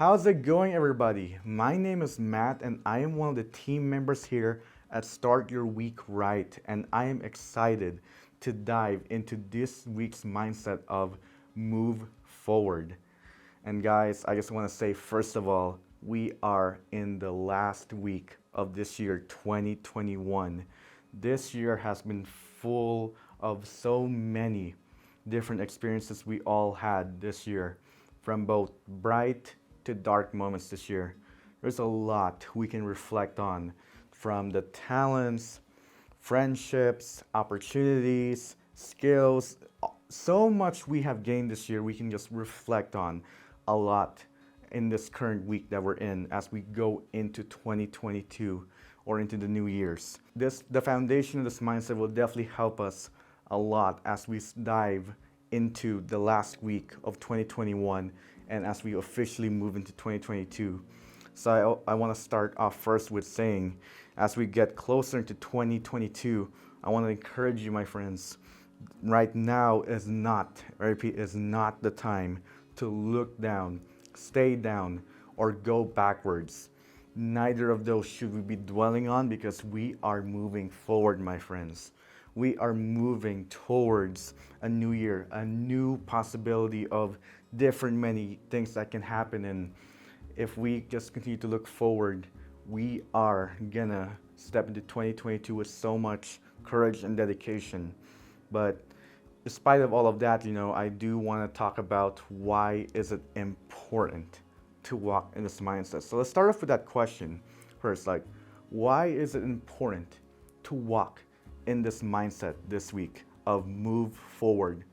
How's it going, everybody? My name is Matt, and I am one of the team members here at Start Your Week Right. And I am excited to dive into this week's mindset of move forward. And guys, I just want to say, first of all, we are in the last week of this year, 2021. This year has been full of so many different experiences we all had this year, from both bright to dark moments this year. There's a lot we can reflect on, from the talents, friendships, opportunities, skills, so much we have gained this year we can just reflect on a lot in this current week that we're in as we go into 2022 or into the new years. The foundation of this mindset will definitely help us a lot as we dive into the last week of 2021 and as we officially move into 2022. So I want to start off first with saying, as we get closer into 2022, I want to encourage you, my friends, right now is not, I repeat, is not the time to look down, stay down, or go backwards. Neither of those should we be dwelling on, because we are moving forward, my friends. We are moving towards a new year, a new possibility of different many things that can happen. And if we just continue to look forward, we are gonna step into 2022 with so much courage and dedication. But despite of all of that, I do want to talk about why is it important to walk in this mindset. So let's start off with that question first. Like, why is it important to walk in this mindset this week of move forward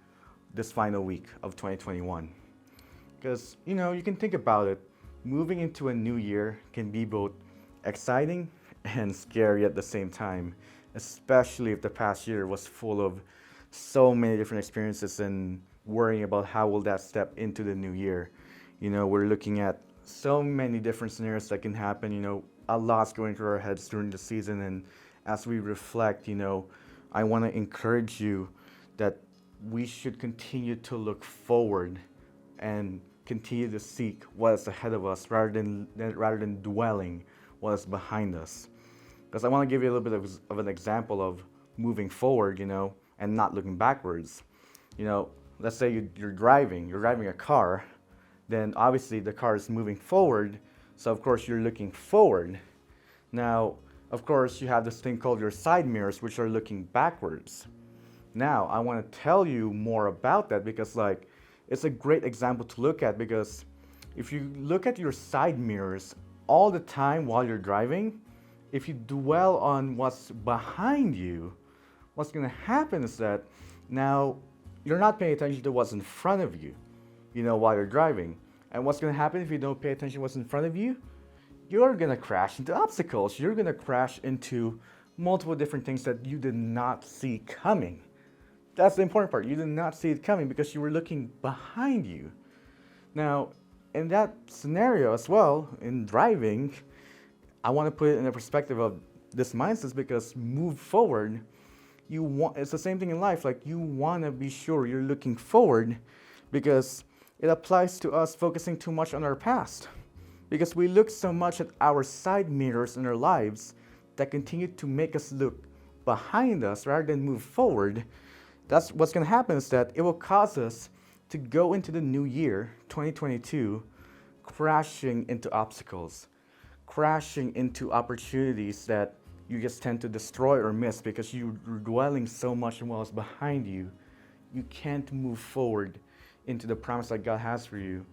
this final week of 2021? Because, you can think about it. Moving into a new year can be both exciting and scary at the same time, especially if the past year was full of so many different experiences and worrying about how will that step into the new year. We're looking at so many different scenarios that can happen. A lot's going through our heads during the season, and as we reflect, I want to encourage you that we should continue to look forward and continue to seek what is ahead of us rather than dwelling what is behind us. Because I want to give you a little bit of an example of moving forward, and not looking backwards. Let's say you're driving a car, then obviously the car is moving forward, so of course you're looking forward. Now, of course, you have this thing called your side mirrors, which are looking backwards. Now, I want to tell you more about that because, it's a great example to look at, because if you look at your side mirrors all the time while you're driving, if you dwell on what's behind you, what's going to happen is that now you're not paying attention to what's in front of you, while you're driving. And what's going to happen if you don't pay attention to what's in front of you? You're going to crash into obstacles. You're going to crash into multiple different things that you did not see coming. That's the important part. You did not see it coming because you were looking behind you. Now, in that scenario as well, in driving, I want to put it in the perspective of this mindset, because move forward, it's the same thing in life. Like, you want to be sure you're looking forward, because it applies to us focusing too much on our past. Because we look so much at our side mirrors in our lives that continue to make us look behind us rather than move forward. That's what's going to happen, is that it will cause us to go into the new year, 2022, crashing into obstacles, crashing into opportunities that you just tend to destroy or miss because you're dwelling so much on what's behind you. You can't move forward into the promise that God has for you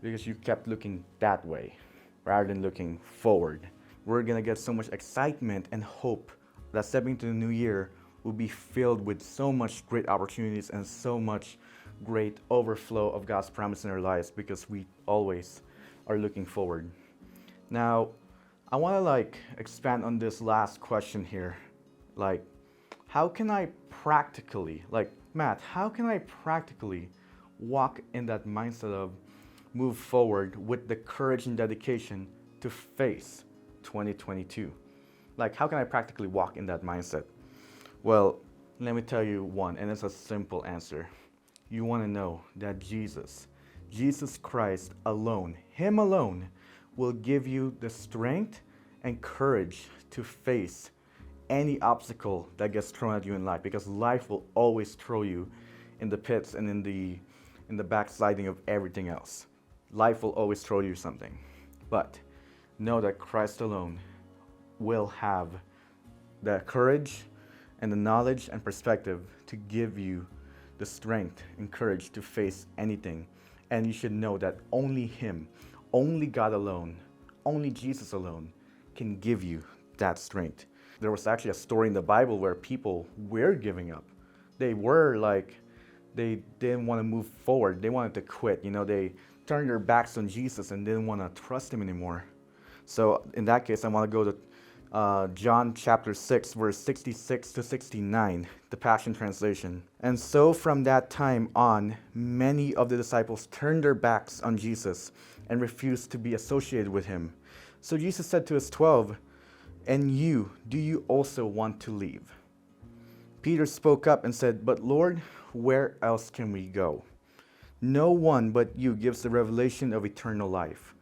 because you kept looking that way rather than looking forward. We're going to get so much excitement and hope that stepping into the new year will be filled with so much great opportunities and so much great overflow of God's promise in our lives, because we always are looking forward. Now, I want to expand on this last question here. How can I practically, Matt, how can I practically walk in that mindset of move forward with the courage and dedication to face 2022? How can I practically walk in that mindset? Well, let me tell you one, and it's a simple answer. You want to know that Jesus Jesus Christ alone, Him alone, will give you the strength and courage to face any obstacle that gets thrown at you in life, because life will always throw you in the pits and in the backsliding of everything else. Life will always throw you something. But know that Christ alone will have the courage and the knowledge and perspective to give you the strength and courage to face anything. And you should know that only Him, only God alone, only Jesus alone can give you that strength. There was actually a story in the Bible where people were giving up. They were like, they didn't want to move forward. They wanted to quit. They turned their backs on Jesus and didn't want to trust Him anymore. So in that case, I want to go to John chapter 6, verse 66 to 69, the Passion Translation. And so from that time on, many of the disciples turned their backs on Jesus and refused to be associated with Him. So Jesus said to His 12, "And you, do you also want to leave?" Peter spoke up and said, "But Lord, where else can we go? No one but you gives the revelation of eternal life.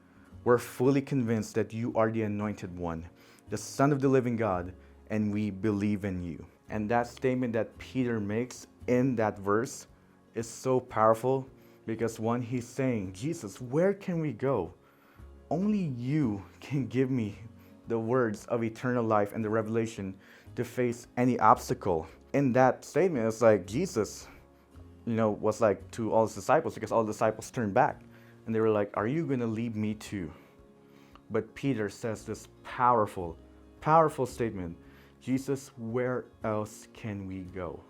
We're fully convinced that you are the Anointed One, the Son of the living God, and we believe in you." And that statement that Peter makes in that verse is so powerful, because one, he's saying, "Jesus, where can we go? Only you can give me the words of eternal life and the revelation to face any obstacle." In that statement, it's like Jesus, was like to all His disciples, because all the disciples turned back and they were like, "Are you going to leave me too?" But Peter says this powerful, powerful statement, "Jesus, where else can we go?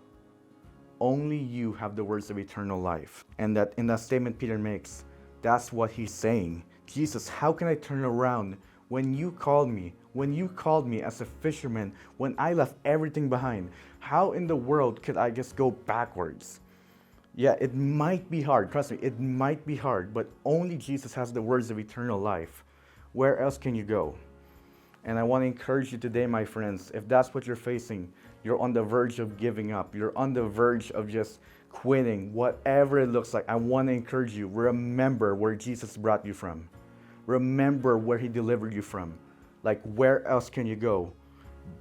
Only you have the words of eternal life." And that in that statement Peter makes, that's what he's saying. "Jesus, how can I turn around when you called me? When you called me as a fisherman, when I left everything behind, how in the world could I just go backwards?" Yeah, it might be hard. Trust me, it might be hard, but only Jesus has the words of eternal life. Where else can you go? And I want to encourage you today, my friends, if that's what you're facing, you're on the verge of giving up, you're on the verge of just quitting, whatever it looks like, I want to encourage you, remember where Jesus brought you from. Remember where He delivered you from. Like, where else can you go?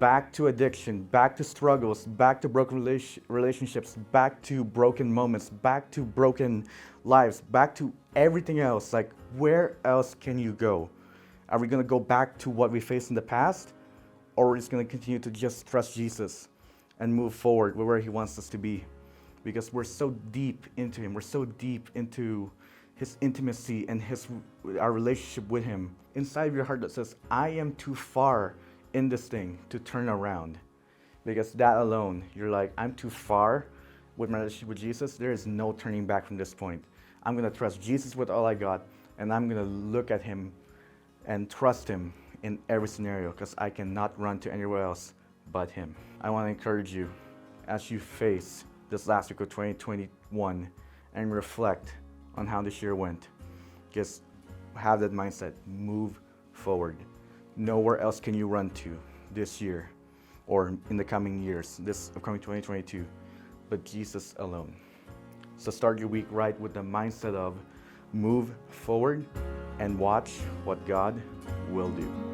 Back to addiction, back to struggles, back to broken relationships, back to broken moments, back to broken lives, back to everything else. Like, where else can you go? Are we going to go back to what we faced in the past? Or are we just going to continue to just trust Jesus and move forward where He wants us to be? Because we're so deep into Him. We're so deep into His intimacy and our relationship with Him. Inside of your heart that says, "I am too far in this thing to turn around." Because that alone, you're like, "I'm too far with my relationship with Jesus. There is no turning back from this point. I'm going to trust Jesus with all I got, and I'm going to look at Him and trust Him in every scenario, because I cannot run to anywhere else but Him." I want to encourage you as you face this last week of 2021 and reflect on how this year went. Just have that mindset. Move forward. Nowhere else can you run to this year or in the coming years, this upcoming 2022, but Jesus alone. So start your week right with the mindset of move forward and watch what God will do.